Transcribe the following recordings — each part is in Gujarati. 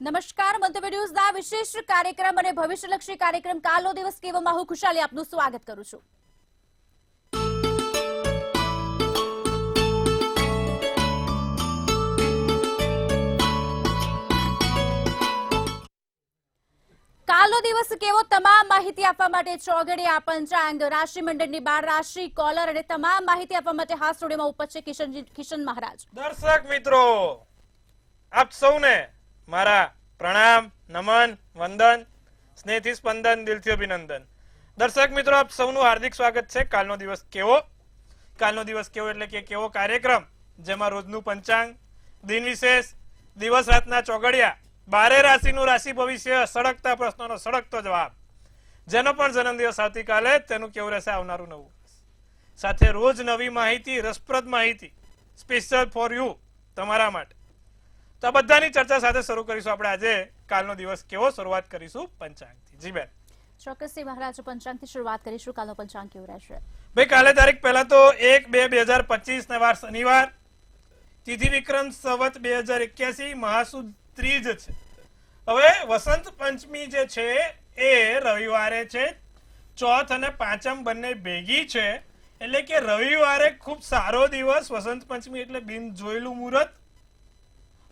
નમસ્કાર, મંતવ્ય ન્યૂઝના વિશેષ કાર્યક્રમ અને ભવિષ્યલક્ષી કાર્યક્રમ કાલનો દિવસ કેવોમાં હું ખુશાલી આપનું સ્વાગત કરું છું. કાલનો દિવસ કેવો તમામ માહિતી આપવા માટે ચોઘડિયા પંચાંગ રાશિ મંડળની 12 રાશિ કોલર અને તમામ માહિતી આપવા માટે હાથ સ્ટુડિયોમાં ઉપસ્થિત છે કિશન મહારાજ. દર્શક મિત્રો, આપ સૌને મારા પ્રણામ, નમન, વંદન, સ્નેહથી સ્પંદન, દિલથી અભિનંદન. દર્શક મિત્રો, આપ સૌનું હાર્દિક સ્વાગત છે. કાલનો દિવસ કેવો એટલે કે કેવો કાર્યક્રમ જેમાં રોજનું પંચાંગ, દિન વિશેષ, દિવસ રાતના ચોઘડિયા, 12 રાશિનું રાશિ ભવિષ્ય, સળગતા પ્રશ્નોનો સળગતો જવાબ. જેનો પણ જન્મદિવસ આવતીકાલે તેનું કેવું રહેશે આવનારું નવું વર્ષ. સાથે રોજ નવી માહિતી, રસપ્રદ માહિતી સ્પેશિયલ ફોર યુ, તમારા માટે. તો આ બધાની ચર્ચા સાથે શરૂ કરીશું આપણે આજે કાલનો દિવસ કેવો. શરૂઆત કરીશું પંચાંગથી. જી બેન. ચોક્કસથી મહારાજ, પંચાંગથી શરૂઆત કરીશું. કાલનો પંચાંગ કેવું રહેશે? ભાઈ, કાલે તારીખ પહેલા તો 1-2-2025 ના વાર શનિવાર, તિથિ વિક્રમ સંવત 2081, મહાસુદ ત્રીજ છે. હવે વસંત પંચમી જે છે એ રવિવારે છે. ચોથ અને પાંચમ બંને ભેગી છે, એટલે કે રવિવારે ખૂબ સારો દિવસ. વસંત પંચમી એટલે બિન જોયેલું મુહૂર્ત.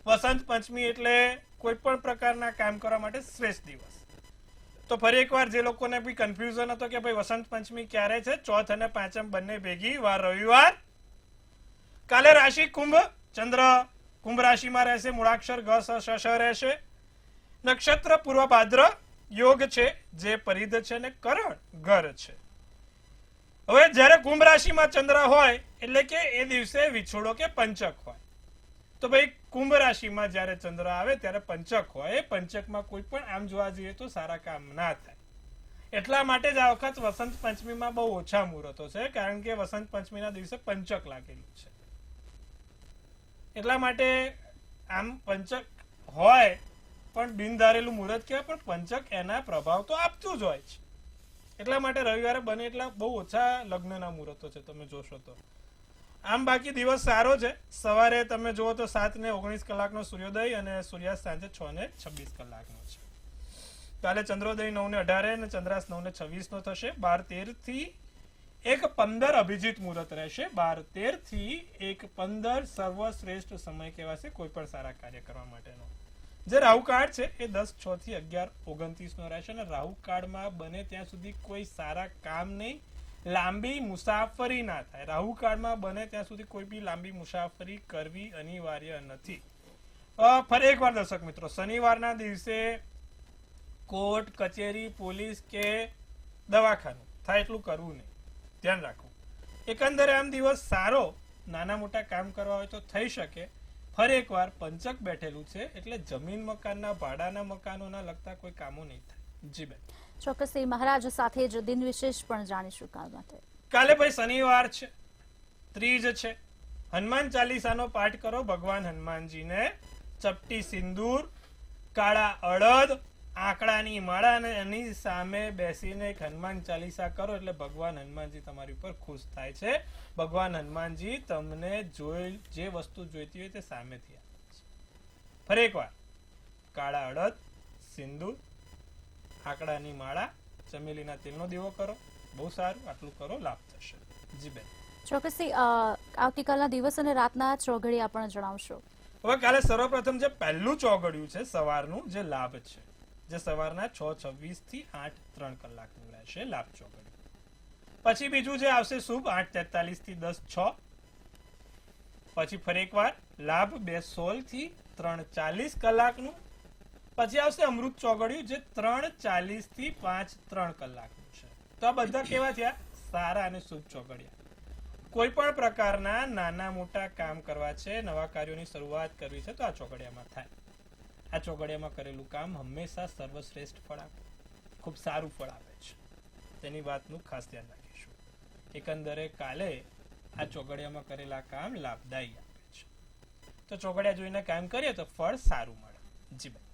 વસંત પંચમી એટલે કોઈ પણ પ્રકારના કામ કરવા માટે શ્રેષ્ઠ દિવસ. તો ફરી એકવાર જે લોકોને બી કન્ફ્યુઝન હતો કે ભાઈ વસંત પંચમી ક્યારે છે, ચોથ અને પાંચમ બંને ભેગી, વાર રવિવાર. કાલે રાશિ કુંભ, ચંદ્ર કુંભ રાશિમાં રહેશે. મૂળાક્ષર ગ સ શ રહેશે. નક્ષત્ર પૂર્વ ભાદ્ર, યોગ છે જે પરિધ છે ને કરણ ઘર છે. હવે જ્યારે કુંભ રાશિમાં ચંદ્ર હોય એટલે કે એ દિવસે વિછોડો કે પંચક હોય. તો ભાઈ કુંભ રાશિમાં જ્યારે ચંદ્ર આવે ત્યારે પંચક હોય. પંચકમાં કોઈ પણ આમ જોવા જઈએ તો સારા કામ ના થાય. એટલા માટે જ આ વખત વસંત પંચમીમાં બહુ ઓછા મુહૂર્તો છે, કારણ કે વસંત પંચમીના દિવસે પંચક લાગેલું છે. એટલા માટે આમ પંચક હોય પણ બિન ધારેલું મુહૂર્ત કહેવાય, પણ પંચક એના પ્રભાવ તો આપતું જ હોય છે. એટલા માટે રવિવારે બને એટલા બહુ ઓછા લગ્નના મુહૂર્તો છે, તમે જોશો તો. આમ બાકી દિવસ સારો છે. સવારે તમે જુઓ તો 7:19 કલાકનો સૂર્યોદય અને સૂર્યાસ્ત સાંજે 6:26 કલાકનો છે. કાલે ચંદ્રોદય 9:18 અને ચંદ્રાસ્ત 9:26 નો થશે. 12:13 થી 1:15 અભિજીત મુહૂર્ત રહેશે. 12:13 થી 1:15 સર્વશ્રેષ્ઠ સમય કહેવાશે કોઈ પણ સારા કાર્ય કરવા માટેનો. જે રાહુકાળ છે એ 10:06 થી 11:29 નો રહેશે. અને રાહુકાળમાં બને ત્યાં સુધી કોઈ સારા કામ નહીં, લાંબી મુસાફરી ના થાય. રાહુકાળમાં બને ત્યાં સુધી કોઈ બી લાંબી મુસાફરી કરવી અનિવાર્ય નથી. ફરી એકવાર દર્શક મિત્રો, શનિવારના દિવસે કોર્ટ કચેરી, પોલીસ કે દવાખાનું થાય એટલું કરવું નહીં, ધ્યાન રાખવું. એકંદરે આમ દિવસ સારો, નાના મોટા કામ કરવા હોય તો થઈ શકે. ફરી એકવાર પંચક બેઠેલું છે એટલે જમીન મકાનના ભાડાના મકાનોના લગતા કોઈ કામો નહીં થાય. જી બેન. ચોક્કસથી મહારાજ, સાથે જ દિન વિશેષ પણ જાણીશું કાલ માટે. કાલે ભાઈ શનિવાર છે, ત્રીજ છે. હનુમાન ચાલીસાનો પાઠ કરો. ભગવાન હનુમાનજીને ચપટી સિંદૂર, કાળા અડદ, આંકડાની માળા અને એની સામે બેસીને એક હનુમાન ચાલીસા કરો એટલે ભગવાન હનુમાનજી તમારી ઉપર ખુશ થાય છે. ભગવાન હનુમાનજી તમને જે વસ્તુ જોઈતી હોય તે સામેથી આપે છે. ફરી એકવાર, કાળા અડદ, સિંદૂર, આંકડાની માળા, ચમેલીના તેલનો દીવો કરો. બહુ સારું, આટલું કરો, લાભ થશે. જી બેન. ચોક્કસથી આવતીકાલના દિવસ અને રાતના ચોઘડિયા પણ જણાવશો. હવે કાલે સર્વપ્રથમ જે પહેલું ચોઘડિયું છે સવારનું, જે લાભ છે, જે સવારના 6:26 થી 8:03 કલાકનું રહેશે, લાભ ચોઘડિયું. પછી બીજું જે આવશે શુભ 8:43 થી 10:06. પછી ફરી એકવાર લાભ 2:16 થી 3:40 કલાકનું. પછી આવશે અમૃત ચોઘડિયું જે 3:40 થી 5:03 કલાકનું છે. તો આ બધા કેવા થયા? સારા અને શુભ ચોઘડિયા. કોઈ પણ પ્રકારના નાના મોટા કામ કરવા છે, નવા કાર્યોની શરૂઆત કરવી છે તો આ ચોઘડિયામાં થાય. આ ચોઘડિયામાં કરેલું કામ હંમેશા સર્વશ્રેષ્ઠ ફળ આપે, ખૂબ સારું ફળ આપે છે. તેની વાતનું ખાસ ધ્યાન રાખીશું. એકંદરે કાલે આ ચોઘડિયામાં કરેલા કામ લાભદાયી આપે છે. તો ચોઘડિયા જોઈને કામ કરીએ તો ફળ સારું મળે. જી બેન.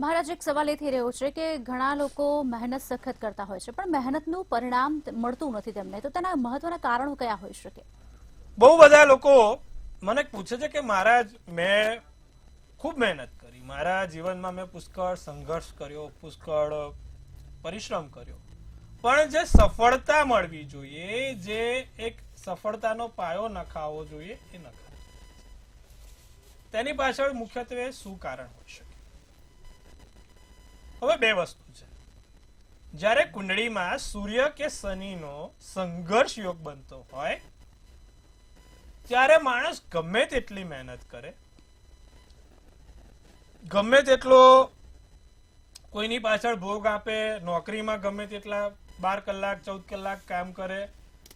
મહારાજ, એક સવાલ એ થઈ રહ્યો છે કે ઘણા લોકો મહેનત સખત કરતા હોય છે પણ મહેનતનું પરિણામ મળતું નથી તેમને, તો તેના મહત્વના કારણો કયા હોઈ શકે? બહુ બધા લોકો મને પૂછે છે કે મહારાજ મેં ખૂબ મહેનત કરી, મારા જીવનમાં મેં પુષ્કળ સંઘર્ષ કર્યો, પુષ્કળ પરિશ્રમ કર્યો, પણ જે સફળતા મળવી જોઈએ, જે એક સફળતાનો પાયો નખાવો જોઈએ, એ નખાય. તેની પાછળ મુખ્યત્વે શું કારણ હોઈ શકે? હવે બે વસ્તુ છે. જ્યારે કુંડળીમાં સૂર્ય કે શનિનો સંઘર્ષ યોગ બનતો હોય ત્યારે માણસ ગમે તેટલી મહેનત કરે, ગમે તેટલો કોઈની પાછળ ભોગ આપે, નોકરીમાં ગમે તેટલા 12 કલાક 14 કલાક કામ કરે,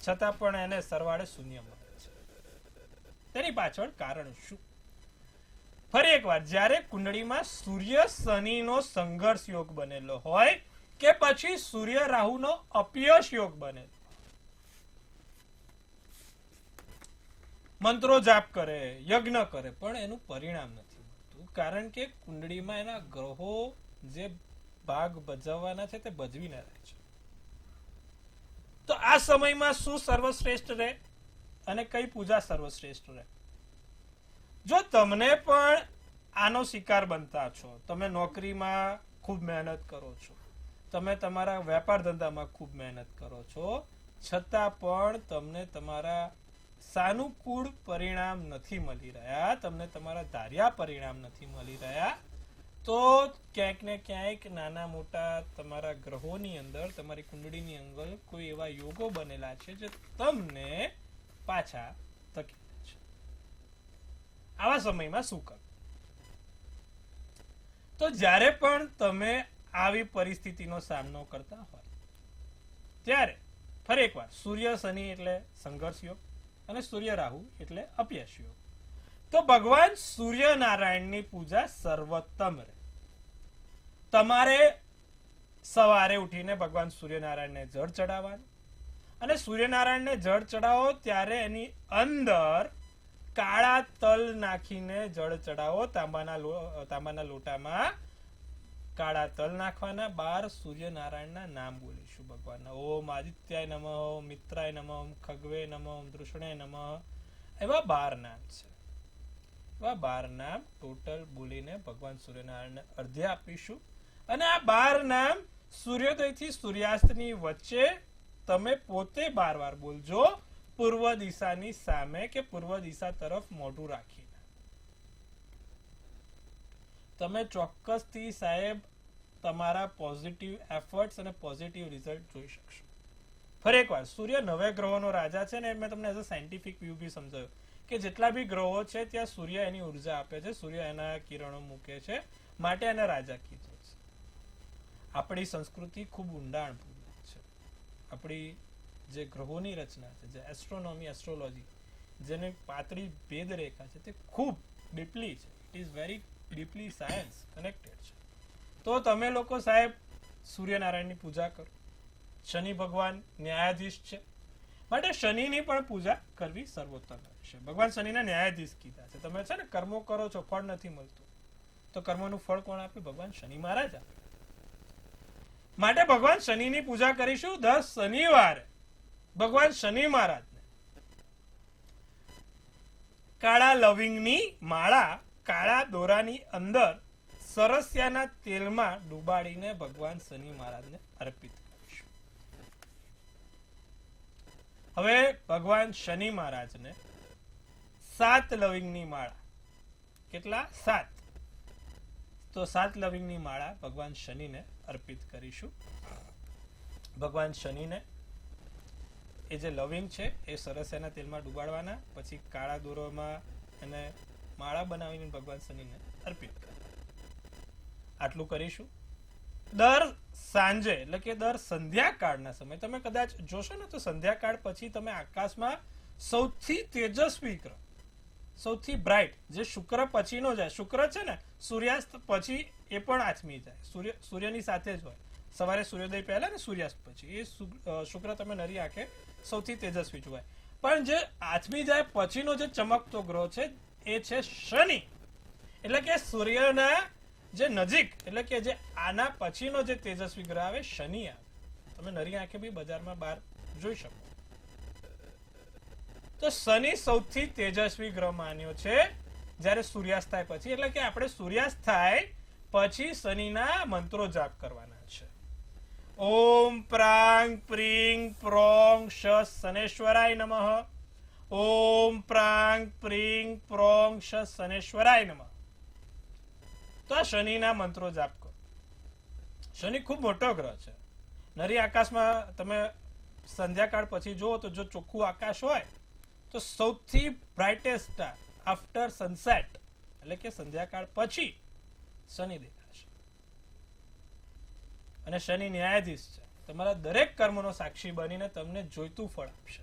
છતાં પણ એને સરવાળે શૂન્ય મળે છે. તેની પાછળ કારણ શું? ફરી એકવાર, જ્યારે કુંડળીમાં સૂર્ય શનિનો સંઘર્ષ યોગ બનેલો હોય કે પછી સૂર્ય રાહુનો અપયશ યોગ બને, મંત્રો જાપ કરે, યજ્ઞ કરે, પણ એનું પરિણામ નથી મળતું, કારણ કે કુંડળીમાં એના ગ્રહો જે ભાગ ભજવવાના છે તે ભજવી ના રહે છે. તો આ સમયમાં શું સર્વશ્રેષ્ઠ રહે અને કઈ પૂજા સર્વશ્રેષ્ઠ રહે? જો તમને પણ આનો શિકાર બનતા છો, તમે નોકરીમાં ખૂબ મહેનત કરો છો, તમે તમારા વેપાર ધંધામાં ખૂબ મહેનત કરો છો, છતાં પણ તમને તમારા સાનુકૂળ પરિણામ નથી મળી રહ્યા, તમને તમારા ધાર્યા પરિણામ નથી મળી રહ્યા, તો ક્યાંક ને ક્યાંક નાના મોટા તમારા ગ્રહોની અંદર, તમારી કુંડળીની અંદર કોઈ એવા યોગો બનેલા છે જે તમને પાછા ધકેલે છે. આવા સમયમાં શું કરવું? તો જ્યારે પણ તમે આવી પરિસ્થિતિનો સામનો કરતા હોય ત્યારે ફરી એકવાર, સૂર્ય શનિ એટલે સંઘર્ષ યોગ અને સૂર્ય રાહુ એટલે અપયશ યોગ. તો ભગવાન સૂર્યનારાયણની પૂજા સર્વોત્તમ રહે. તમારે સવારે ઉઠીને ભગવાન સૂર્યનારાયણને જળ ચડાવવાનું, અને સૂર્યનારાયણને જળ ચડાવો ત્યારે એની અંદર કાળા તલ નાખીને જળ ચડાવો. તાંબાના લોટામાં કાળા તલ નાખવાના, 12 સૂર્યનારાયણના નામ બોલીશું ભગવાનના. ઓમ આદિત્યાય નમઃ, ઓમ મિત્રાય નમઃ, ઓમ ખગવે નમઃ, ઓમ તૃષ્ણે નમઃ. એવા 12 નામ છે. એવા 12 નામ ટોટલ બોલીને ભગવાન સૂર્યનારાયણને અર્ધ્ય આપીશું. અને આ 12 નામ સૂર્યોદયથી સૂર્યાસ્તની વચ્ચે તમે પોતે 12 વાર બોલજો, પૂર્વ દિશાની સામે કે પૂર્વ દિશા તરફ મોઢું રાખીને. તમે ચોક્કસથી સાહેબ તમારા પોઝિટિવ એફર્ટ્સ અને પોઝિટિવ રિઝલ્ટ જોઈ શકશો. ફરી એકવાર, સૂર્ય 9 ગ્રહોનો રાજા છે, ને મેં તમને એઝ અ સાયન્ટિફિક વ્યૂ બી સમજાવ્યું કે જેટલા બી ગ્રહો છે ત્યાં સૂર્ય એની ઉર્જા આપે છે, સૂર્ય એના કિરણો મૂકે છે, માટે એને રાજા કીધો છે. આપણી સંસ્કૃતિ ખૂબ ઊંડાણપૂર્વક છે. આપણી જે ગ્રહોની રચના છે, જે એસ્ટ્રોનોમી, એસ્ટ્રોલોજી, જેની પાતળી ભેદ રેખા છે, તે ખૂબ ડીપલી છે. It is very deeply science connected છે. તો તમે લોકો સાહેબ સૂર્યનારાયણની પૂજા કરો. શનિ ભગવાન ન્યાયાધીશ છે, માટે શનિની પણ પૂજા કરવી સર્વોત્તમ રહેશે. ભગવાન શનિના ન્યાયાધીશ કીધા છે. તમે છે ને કર્મો કરો છો, ફળ નથી મળતું, તો કર્મોનું ફળ કોણ આપે? ભગવાન શનિ મહારાજ આપે. માટે ભગવાન શનિની પૂજા કરીશું. 10 શનિવારે ભગવાન શનિ મહારાજને કાળા લવિંગની માળા કાળા દોરાની અંદર સરસિયાના તેલમાં ડુબાડીને ભગવાન શનિ મહારાજને અર્પિત કરીશું. હવે ભગવાન શનિ મહારાજને 7 લવિંગની માળા, કેટલા? 7. તો 7 લવિંગની માળા ભગવાન શનિને અર્પિત કરીશું. ભગવાન શનિને એ જે લવિંગ છે એ સરસિયાના તેલમાં ડુબાડવાના, પછી કાળા દોરામાં એને માળા બનાવીને ભગવાન શનિને અર્પિત કરવાના. આટલું કરીશું. દર સાંજે એટલે કે દર સંધ્યાકાળના સમય તમે કદાચ જોશો ને તો સંધ્યાકાળ પછી તમે આકાશમાં સૌથી તેજસ્વી ગ્રહ, સૌથી બ્રાઇટ, જે શુક્ર પછીનો જાય, શુક્ર છે ને સૂર્યાસ્ત પછી એ પણ આથમી જાય, સૂર્યની સાથે જ હોય, સવારે સૂર્યોદય પહેલા ને સૂર્યાસ્ત પછી. એ શુક્ર તમે નરી આંખે સૌથી તેજસ્વી જોવાય. પણ જે આથમી જાય પછીનો જે ચમકતો ગ્રહ છે એ છે શનિ. એટલે કે સૂર્યના જે નજીક, એટલે કે જે આના પછીનો જે તેજસ્વી ગ્રહ આવે શનિ આવે. તમે નરી આંખે બી બજારમાં બહાર જોઈ શકો. તો શનિ સૌથી તેજસ્વી ગ્રહ માન્યો છે. જ્યારે સૂર્યાસ્ત થાય પછી, એટલે કે આપણે સૂર્યાસ્ત થાય પછી શનિના મંત્રો જાપ કરવાના છે. ઓમ પ્રાંગ પ્રીંગ પ્રોંગ શ શનેશ્વરાય નમઃ. ઓમ પ્રાંગ પ્રીંગ પ્રોંગ શ શનેશ્વરાય નમઃ. તો આ શનિના મંત્રો જાપ કરો. શનિ ખૂબ મોટો ગ્રહ છે. નરી આકાશમાં તમે સંધ્યાકાળ પછી જુઓ તો જો ચોખ્ખું આકાશ હોય તો સૌથી બ્રાઇટેસ્ટ સ્ટાર આફ્ટર સનસેટ એટલે કે સંધ્યાકાળ પછી શનિ દેખાશે. અને શનિ ન્યાયાધીશ છે, તમારા દરેક કર્મનો સાક્ષી બનીને તમને જોઈતું ફળ આપશે.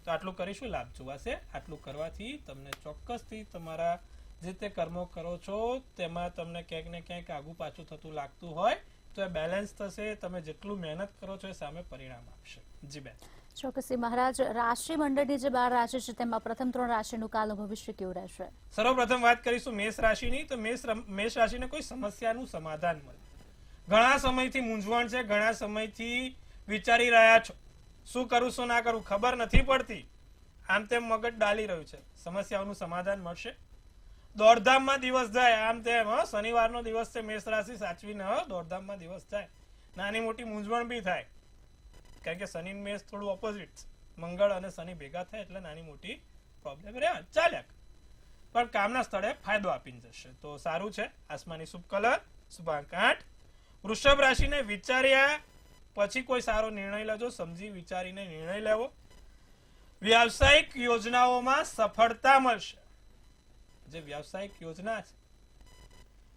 તો આટલું કરીશું, લાભ જોવાશે. આટલું કરવાથી તમને ચોક્કસથી તમારા જે તે કર્મો કરો છો તેમાં તમને ક્યાંક ને ક્યાંક આગું પાછું થતું લાગતું હોય તો એ બેલેન્સ થશે. તમે જેટલું મહેનત કરો છો એ સામે પરિણામ આપશે. જી બેન. ચોક્કસથી મહારાજ, રાશિ મંડળની જે 12 રાશિ છે તેમાં પ્રથમ 3 રાશિનું કાલનું ભવિષ્ય કેવું રહેશે? સર્વપ્રથમ વાત કરીશું મેષ રાશિની. તો મેષ રાશિને કોઈ સમસ્યાનું સમાધાન મળે. ઘણા સમયથી મૂંઝવણ છે, ઘણા સમયથી વિચારી રહ્યા છો શું કરું શું ના કરું, ખબર નથી પડતી, આમ તેમ મગજ ડાલી રહ્યું છે. સમસ્યાઓનું સમાધાન મળશે. દોડધામમાં દિવસ જાય, આમ તેમ શનિવારનો દિવસ છે, મેષ રાશિ સાચવીને દોડધામમાં દિવસ જાય. નાની મોટી મૂંઝવણ બી થાય, કારણ કે શનિ મેષ થોડું ઓપોઝિટ, મંગળ અને શનિ ભેગા થાય એટલે નાની મોટી પ્રોબ્લેમ રહ્યા ચાલ્યા, પણ કામના સ્થળે ફાયદો આપીને જશે. તો સારું છે. આસમાની શુભ કલર શુભાંક 8. વૃષભ રાશિને વિચાર્યા પછી કોઈ સારો નિર્ણય લેજો, સમજી વિચારીને નિર્ણય લેવો. વ્યાવસાયિક યોજનાઓમાં સફળતા મળશે. જે વ્યાવસાયિક યોજના છે,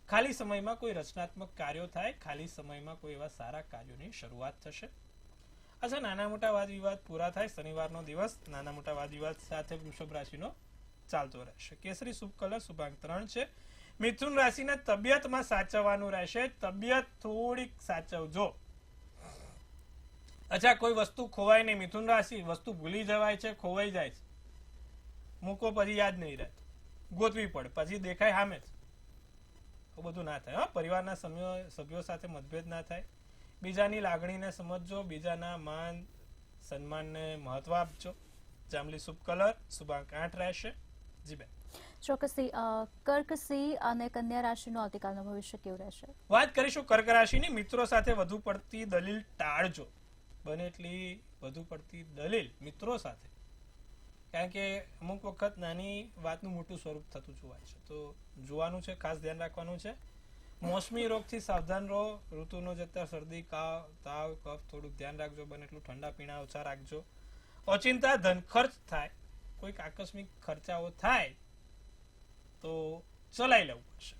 ખાલી સમયમાં કોઈ રચનાત્મક કાર્યો થાય, ખાલી સમયમાં કોઈ એવા સારા કાર્યોની શરૂઆત થશે. અચ્છા, નાના મોટા વાદ વિવાદ પૂરા થાય. શનિવારનો દિવસ નાના મોટા વાદ વિવાદ સાથે વૃષભ રાશિનો ચાલતો રહેશે. કેસરી શુભ કલર શુભાંક 3 છે. મિથુન રાશિને તબિયતમાં સાચવવાનું રહેશે. તબિયત થોડીક સાચવજો. અચ્છા, કોઈ વસ્તુ ખોવાય નહીં. મિથુન રાશિ વસ્તુ ભૂલી જવાય છે, ખોવાઈ જાય છે, મૂકો પછી યાદ નહીં રહે, ગોતવી પડે, પછી દેખાય સામે જ. બધું ના થાય. પરિવારના સભ્યો સાથે મતભેદ ના થાય. બીજાની લાગણીને સમજજો, બીજાના માન સન્માનને મહત્વ આપજો. જાંબલી શુભ કલર શુભાંક 8 રહેશે. જી બેન. ચોક્કસથી કર્ક, સિંહ અને કન્યા રાશિનું આવતીકાલનું ભવિષ્ય કેવું રહેશે? વાત કરીશું કર્ક રાશિની. મિત્રો સાથે વધુ પડતી દલીલ ટાળજો. બને એટલી વધુ પડતી દલીલ મિત્રો સાથે, કારણ કે અમુક વખત નાની વાતનું મોટું સ્વરૂપ થતું જોવાય છે. તો જોવાનું છે, ખાસ ધ્યાન રાખવાનું છે. મોસમી રોગથી સાવધાન રહો. ઋતુનો જતા શરદી, તાવ, કફ થોડુંક ધ્યાન રાખજો. બને એટલું ઠંડા પીણા ઓછા રાખજો. ઓચિંતા ધન ખર્ચ થાય, કોઈક આકસ્મિક ખર્ચાઓ થાય તો ચલાવી લેવું પડશે.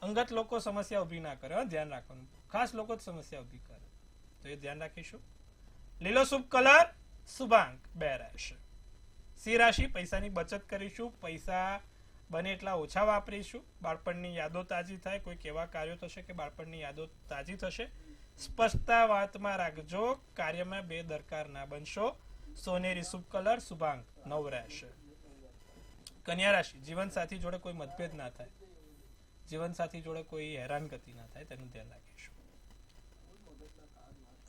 અંગત લોકો સમસ્યા ઊભી ના કરે, ધ્યાન રાખવાનું. ખાસ લોકો જ સમસ્યા ઊભી કરે, તો એ ધ્યાન રાખીશું. લીલો શુભ કલર શુભાંક 2 રહેશે. સિંહ રાશિ, પૈસાની બચત કરીશું, પૈસા બને એટલા ઓછા વાપરીશું. બાળપણની યાદો તાજી થાય. કોઈક એવા કાર્યો થશે કે બાળપણની યાદો તાજી થશે. સ્પષ્ટતા વાતમાં રાખજો. કાર્યમાં બેદરકાર ના બનશો. સોનેરી શુભ કલર શુભાંક 9 રહેશે. કન્યા રાશિ, જીવનસાથી જોડે કોઈ મતભેદ ના થાય, જીવનસાથી જોડે કોઈ હેરાનગતિ ના થાય, તેનું ધ્યાન રાખીશું.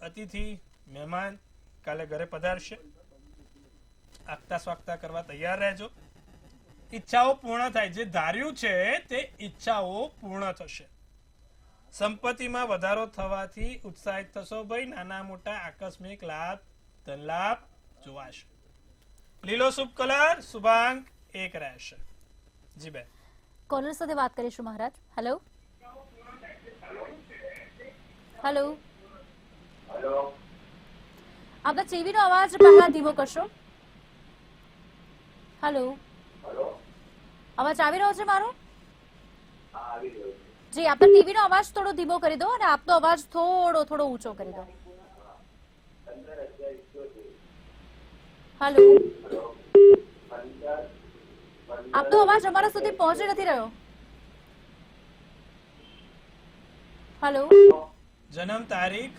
અતિથિ મહેમાન કાલે ઘરે પધારશે. આગતા સ્વાગતા કરવા તૈયાર રહેજો. ઈચ્છાઓ પૂર્ણ થાય. જે ધાર્યું છે તે ઈચ્છાઓ પૂર્ણ થશે. સંપત્તિમાં વધારો થવાથી ઉત્સાહિત થશો. ભાઈ, નાના મોટા આકસ્મિક લાભ, ધન લાભ જોવાશે. લીલો શુભ કલર શુભાંક 1 રહેશે. જી બેન. કોલર સાથે વાત કરીશું મહારાજ. Hello hello. આપના ટીવીનો અવાજ બહાર ધીમો કરશો. હેલો, અવાજ આવી રહ્યો છે મારો? જી, આપના ટીવીનો અવાજ થોડો ધીમો કરી દો અને આપનો અવાજ થોડો ઊંચો કરી દો. હેલો, આપનો અવાજ અમારા સુધી પહોંચી નથી રહ્યો. હેલો. જન્મ તારીખ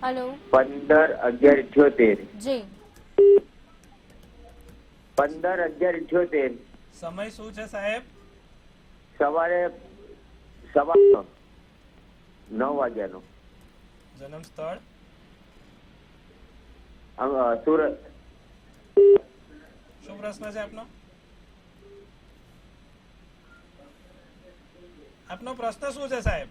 હેલો. 15/11/78. જી. 15/11/78. સમય શું છે સાહેબ? સવારે 9:15 વાગ્યાનો. જન્મ સ્થળ સુરત. શું પ્રશ્ન છે આપનો? આપનો પ્રશ્ન શું છે સાહેબ?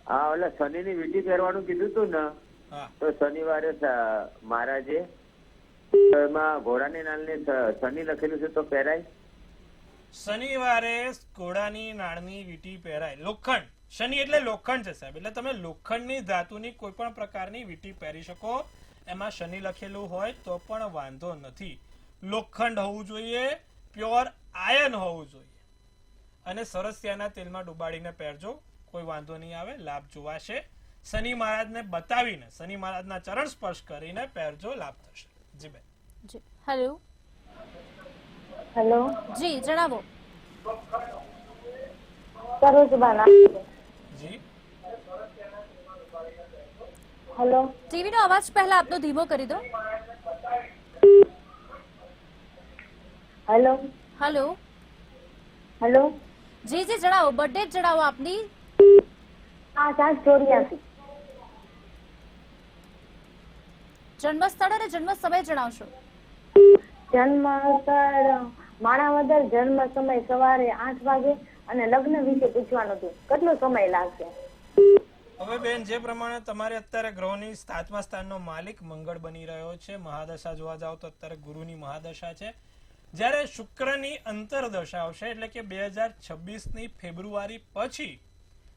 હા, ઓલા શનિની વીંટી પહેરવાનું કીધું તું ને, હા, તો શનિવારે મહારાજે એમાં ઘોડાની નાલને શનિ લખેલું છે તો પહેરાય? શનિવારે ઘોડાની નાળની વીંટી પહેરાય. લોખંડ, શનિ એટલે લોખંડ છે સાહેબ, એટલે તમે લોખંડની ધાતુની કોઈ પણ પ્રકારની વીંટી પહેરી શકો. એમાં શનિ લખેલું હોય તો પણ વાંધો નથી. લોખંડ હોવું જોઈએ, પ્યોર આયર્ન હોવું જોઈએ, અને સરસિયાના તેલમાં ડુબાડીને પહેરજો, કોઈ વાંધો નહીં આવે, લાભ જોવાશે. શનિ મહારાજને બતાવીને, શનિ મહારાજના ચરણ સ્પર્શ કરીને પહેરજો, લાભ થશે. જી બેન. જી હેલો હેલો, જી જણાવો. સરોજબાના. જી હેલો, ટીવી નો અવાજ પહેલા આપનો ધીમો કરી દો. Hello, hello hello. જી જી જણાવો, બર્થડે જણાવો આપની. 8/8/84. જન્મ સ્થળ અને જન્મ સમય જણાવશો. જન્મ સ્થળ માણાવદર, જન્મ સમય સવારે 8 વાગે અને લગ્ન વિશે પૂછવાનું હતું, કેટલો સમય લાગશે? હવે બેન, જે પ્રમાણે તમારે અત્યારે ગ્રહોની 7મા સ્થાનનો માલિક મંગળ બની રહ્યો છે, મહાદશા જોવા જાવ તો અત્યારે ગુરુની મહાદશા છે. જ્યારે શુક્રની અંતરદશા આવશે, એટલે કે 2026ની ફેબ્રુઆરી પછી,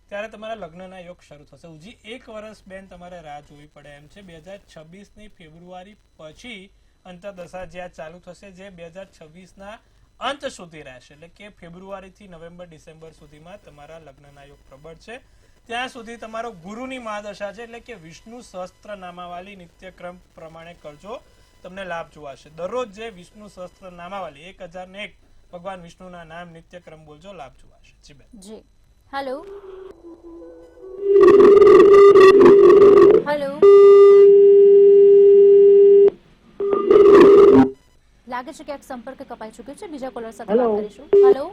ત્યારે તમારા લગ્નના યોગ શરૂ થશે. હજી 1 વર્ષ બેન તમારે રાહ જોવી પડે એમ છે. 2026ની ફેબ્રુઆરી પછી અંતરદશા જ્યાં ચાલુ થશે, જે 2026ના અંત સુધી રહેશે, એટલે કે ફેબ્રુઆરીથી નવેમ્બર ડિસેમ્બર સુધીમાં તમારા લગ્નના યોગ પ્રબળ છે. ત્યાં સુધી તમારો ગુરુની મહાદશા છે, એટલે કે વિષ્ણુ સહસ્ત્ર નામાવાળી નિત્યક્રમ પ્રમાણે કરજો, તમને લાભ જોવાશે. દરરોજ જે વિષ્ણુ સહસ્ત્ર નામાવાળી 1001 ભગવાન વિષ્ણુના નામ નિત્યક્રમ બોલજો, લાભ જોવાશે. જી બેન. જી હેલો હેલો. લાગે છે ક્યાંક સંપર્ક કપાઈ ચૂક્યો છે. બીજા કોલર સાથે વાત કરીશું. હેલો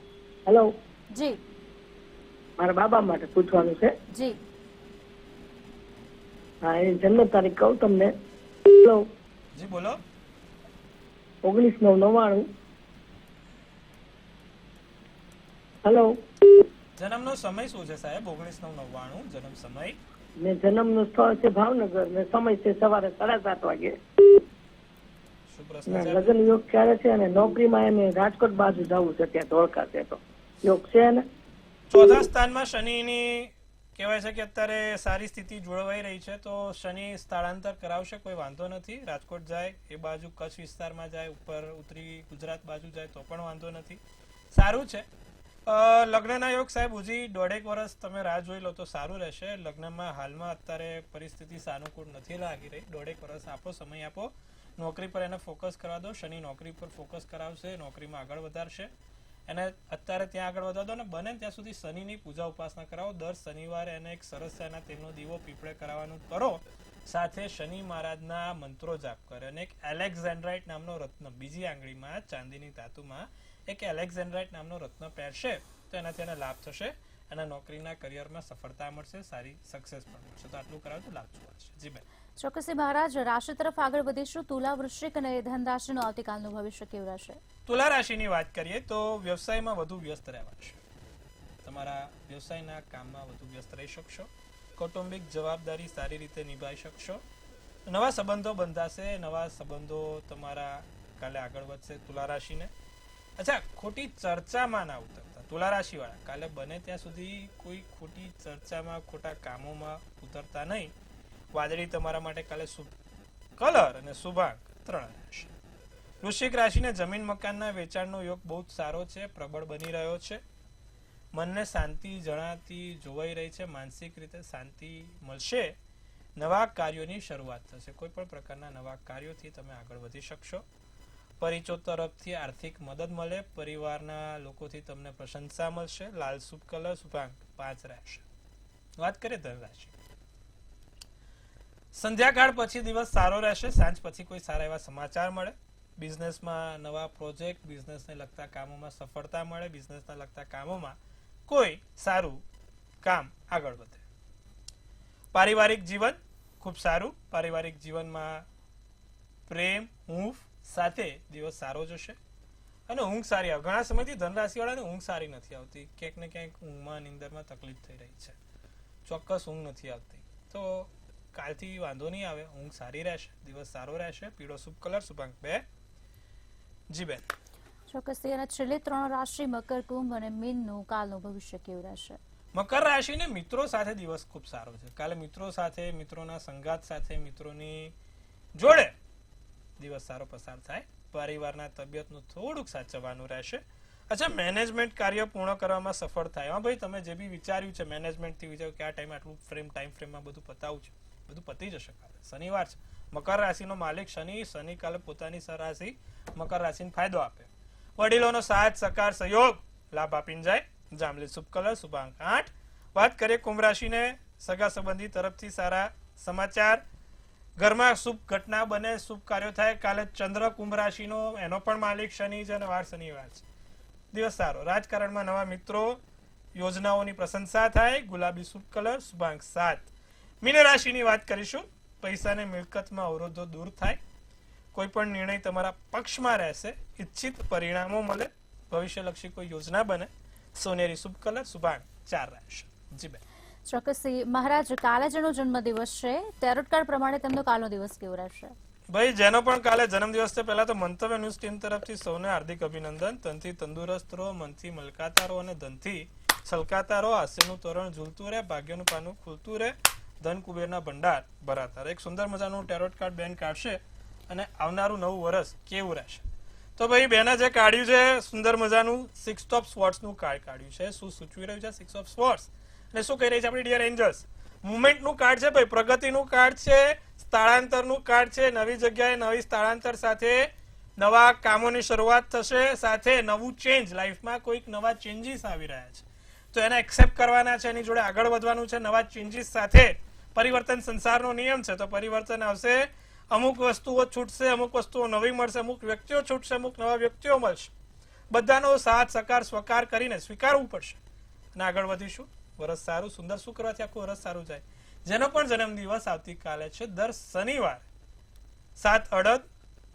હેલો, જી મારા બાબા માટે પૂછવાનું છે. જી હા, એ જન્મ તારીખ કહું તમને. હેલો, જી બોલો. 19/9/99. હેલો, જન્મનો સમય શું છે સાહેબ? 19/9/99 જન્મ સમય. ને જન્મનું સ્થળ છે ભાવનગર, ને સમય છે સવારે 7:30 વાગે. શું પ્રશ્ન ને છે? લગ્ન યોગ ક્યારે છે? અને નોકરીમાં એને રાજકોટ બાજુ જવું છે, ત્યાં ધોળકા છે, તો યોગ છે ને? 4થા સ્થાનમાં શનિની કહેવાય છે કે અત્યારે સારી સ્થિતિ જોળવાઈ રહી છે, તો શનિ સ્થળાંતર કરાવશે, કોઈ વાંધો નથી. રાજકોટ જાય, એ બાજુ કચ્છ વિસ્તારમાં જાય, ઉપર ઉત્તરી ગુજરાત બાજુ જાય તો પણ વાંધો નથી, સારું છે. લગ્નના યોગ સાહેબ હજી 1.5 વર્ષ તમે રાહ જોઈ લો તો સારું રહેશે. લગ્નમાં હાલમાં અત્યારે પરિસ્થિતિ સાનુકૂળ નથી લાગી રહી. 1.5 વર્ષ આપો, સમય આપો. નોકરી પર એને ફોકસ કરવા દો. શનિ નોકરી પર ફોકસ કરાવશે, નોકરીમાં આગળ વધારશે. એને અત્યારે ત્યાં આગળ વધવા દો, ને બને ત્યાં સુધી શનિની પૂજા ઉપાસના કરાવો. દર શનિવારે એને એક સરસિયાના તેલનો દીવો પીપળે કરાવવાનું કરો. સાથે શનિ મહારાજના મંત્રો જાપ કરે, અને એક એલેક્ઝેન્ડ્રાઇટ નામનો રત્ન બીજી આંગળીમાં ચાંદીની ધાતુમાં એક એલેક્ઝેન્ડ્રાઇટ નામનો રત્ન પહેરશે, તો એનાથી એને લાભ થશે. અને નોકરીના કરિયરમાં સફળતા મળશે, સારી સક્સેસ પણ મળશે. તો આટલું કરાવો તો લાભ જોવાશે. જી બેન. ચોક્કસથી મહારાજ, રાશિ તરફ આગળ વધીશું. તુલા, વૃશ્ચિક અને ધન રાશિનું આવતીકાલનું ભવિષ્ય કેવું રહેશે? તુલા રાશિની વાત કરીએ તો વ્યવસાયમાં વધુ વ્યસ્ત રહેવાશે. તમારા વ્યવસાયના કામમાં વધુ વ્યસ્ત રહી શકશો. કૌટુંબિક જવાબદારી સારી રીતે નિભાવી શકશો. નવા સંબંધો બંધાશે, નવા સંબંધો તમારા કાલે આગળ વધશે તુલા રાશિને. અચ્છા, ખોટી ચર્ચામાં ના ઉતરતા તુલા રાશિ વાળા, કાલે બને ત્યાં સુધી કોઈ ખોટી ચર્ચામાં, ખોટા કામોમાં ઉતરતા નહીં. વાદળી તમારા માટે કાલે શુભ કલર અને શુભાંક 3 રહેશે. વૃશ્ચિક રાશિને જમીન મકાનના વેચાણનો યોગ બહુ જ સારો છે, પ્રબળ બની રહ્યો છે. મનને શાંતિ જણાતી જોવાઈ રહી છે, માનસિક રીતે શાંતિ મળશે. નવા કાર્યોની શરૂઆત થશે, કોઈ પણ પ્રકારના નવા કાર્યોથી તમે આગળ વધી શકશો. પરિચો તરફથી આર્થિક મદદ મળે, પરિવારના લોકોથી તમને પ્રશંસા મળશે. લાલ શુભ કલર શુભાંક 5 રહેશે. વાત કરીએ ધન રાશિ. સંધ્યાકાળ પછી દિવસ સારો રહેશે. સાંજ પછી કોઈ સારા એવા સમાચાર મળે. બિઝનેસમાં નવા પ્રોજેક્ટ, બિઝનેસને લગતા કામોમાં સફળતા મળે. બિઝનેસને લગતા કામોમાં કોઈ સારું કામ આગળ વધે. પારિવારિક જીવન ખૂબ સારું. પારિવારિક જીવનમાં પ્રેમ ઊંઘ સાથે દિવસ સારો જશે અને ઊંઘ સારી આવે. ઘણા સમયથી ધનરાશિવાળાને ઊંઘ સારી નથી આવતી. ક્યાંક ને ક્યાંક ઊંઘમાં નિંદરમાં તકલીફ થઈ રહી છે. ચોક્કસ ઊંઘ નથી આવતી. તો કાલથી વાંધો નહીં આવે, ઊંઘ સારી રહેશે, દિવસ સારો રહેશે. પીળો શુભ કલર, શુભાંક 2. જી બેન. ચોક્કસથી. અને છેલ્લે 3 રાશિ મકર, કુંભ અને મીનનું કાલનું ભવિષ્ય કેવું રહેશે? મકર રાશિને મિત્રો સાથે દિવસ ખૂબ સારો છે. કાલે મિત્રો સાથે, મિત્રોના સંગાત સાથે, મિત્રોની જોડે દિવસ સારો પસાર થાય. પરિવારના તબિયતનું થોડુંક સાચવવાનું રહેશે. અચ્છા, મેનેજમેન્ટ કાર્ય પૂર્ણ કરવામાં સફળ થાય. હા ભાઈ, તમે જે બી વિચાર્યું છે મેનેજમેન્ટથી વિચાર્યું કે આ ટાઈમ આટલું ટાઈમ ફ્રેમમાં બધું પતાવું છે, બધું પતી જશે. કાલે શનિવાર છે. મકર રાશિનો માલિક શનિ કાલે પોતાની રાશિ મકર રાશિને ફાયદો આપે. વડીલોનો સાથ સહકાર સહયોગ લાભ આપીને જાય. જાંબલી શુભ કલર, શુભાંક 8. વાત કરીએ કુંભ રાશિને, સગા સંબંધી તરફથી સારા સમાચાર, ઘરમાં શુભ ઘટના બને, શુભ કાર્યો થાય. કાલે ચંદ્ર કુંભ રાશિનો, એનો પણ માલિક શનિ છે અને વાર શનિવાર છે. દિવસ સારો. રાજકારણમાં નવા મિત્રો, યોજનાઓની પ્રશંસા થાય. ગુલાબી શુભ કલર, શુભાંક 7. મીન રાશિની વાત કરીશું. પૈસાને મિલકતમાં અવરોધો દૂર થાય. કોઈ પણ નિર્ણય તમારા પક્ષમાં રહેશે. ઈચ્છિત પરિણામો મળે. ભવિષ્યલક્ષી કોઈ યોજના બને. સોનેરી શુભ કલર, શુભાંક 4 રહેશે. જી બેન. ચોક્કસથી. મહારાજ, કાલે જેનો જન્મદિવસ છે, ટેરોટ કાર્ડ પ્રમાણે તેમનો કાલનો દિવસ કેવો રહેશે? ભાઈ, જેનો પણ કાલે જન્મદિવસ છે, પહેલા તો મંતવ્ય ન્યૂઝ ટીમ તરફથી સૌને હાર્દિક અભિનંદન. તનથી તંદુરસ્ત રહો, મનથી મલકાતા રહો અને ધનથી છલકાતા રહો. હાસ્યનું તોરણ ઝૂલતું રહે, ભાગ્યનું પાનું ખુલતું રહે, ધન કુબેરના ભંડાર ભરાતા રહે. એક સુંદર મજાનું ટેરોટ કાર્ડ બેન કાઢશે અને આવનારું નવું વર્ષ કેવું રહેશે. તો ભાઈ, બેને જે કાઢ્યું છે સુંદર મજાનું 6 ઓફ સ્વોર્ડ્સનું કાર્ડ કાઢ્યું છે. શું સૂચવી રહ્યું છે 6 ઓફ સ્વોર્ડ્સ? અને શું કહી રહી છે આપણી ડિયર એન્જલ્સ? મુવમેન્ટનું કાર્ડ છે ભાઈ, પ્રગતિનું કાર્ડ છે, સ્થળાંતરનું કાર્ડ છે. નવી જગ્યાએ નવી સ્થળાંતર સાથે નવા કામોની શરૂઆત થશે. સાથે નવું ચેન્જ, લાઈફમાં કોઈક નવા ચેન્જીસ આવી રહ્યા છે તો એને એક્સેપ્ટ કરવાના છે, એની જોડે આગળ વધવાનું છે. નવા ચેન્જીસ સાથે પરિવર્તન સંસારનો નિયમ છે, તો પરિવર્તન આવશે. અમુક વસ્તુઓ છૂટશે, અમુક વસ્તુઓ નવી મળશે, અમુક વ્યક્તિઓ છૂટશે, અમુક નવા વ્યક્તિઓ મળશે. બધાનો સાથ સહકાર સ્વીકાર કરીને સ્વીકારવું પડશે અને આગળ વધીશું. વરસ સારું, સુંદર. શું કરવાથી આખું વરસ સારું જાય? જેનો પણ જન્મદિવસ આવતીકાલે છે, દર શનિવારે 7 અડદ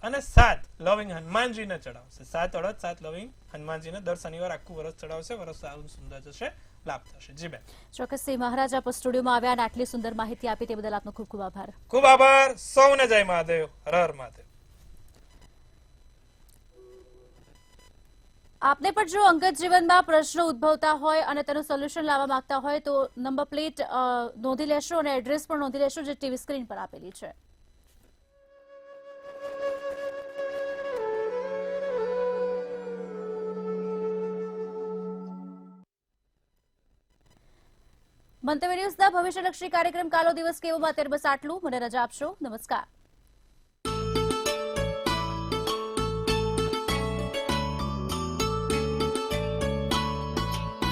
અને 7 લવિંગ હનુમાનજીને ચડાવશે. 7 અડદ 7 લવિંગ હનુમાનજીને દર શનિવાર આખું વરસ ચડાવશે. વરસ સારું સુંદર જશે, લાભ થશે. જી બેન. ચોક્કસથી. મહારાજ, આપ સ્ટુડિયોમાં આવ્યા અને આટલી સુંદર માહિતી આપી તે બદલ આપનો ખૂબ ખૂબ આભાર. ખૂબ આભાર. સૌને જય મહાદેવ. હર હર મહાદેવ. આપને પણ જો અંગત જીવનમાં પ્રશ્નો ઉદ્ભવતા હોય અને તેનું સોલ્યુશન લાવવા માંગતા હોય તો નંબર પ્લેટ નોંધી લેશો અને એડ્રેસ પણ નોંધી લેશો, જે ટીવી સ્ક્રીન પર આપેલી છે. મંતવ્ય ન્યૂઝના ભવિષ્યલક્ષી કાર્યક્રમ કાલો દિવસ કેવો માં અત્યારે બસ આટલું. મને રજા આપશો. નમસ્કાર.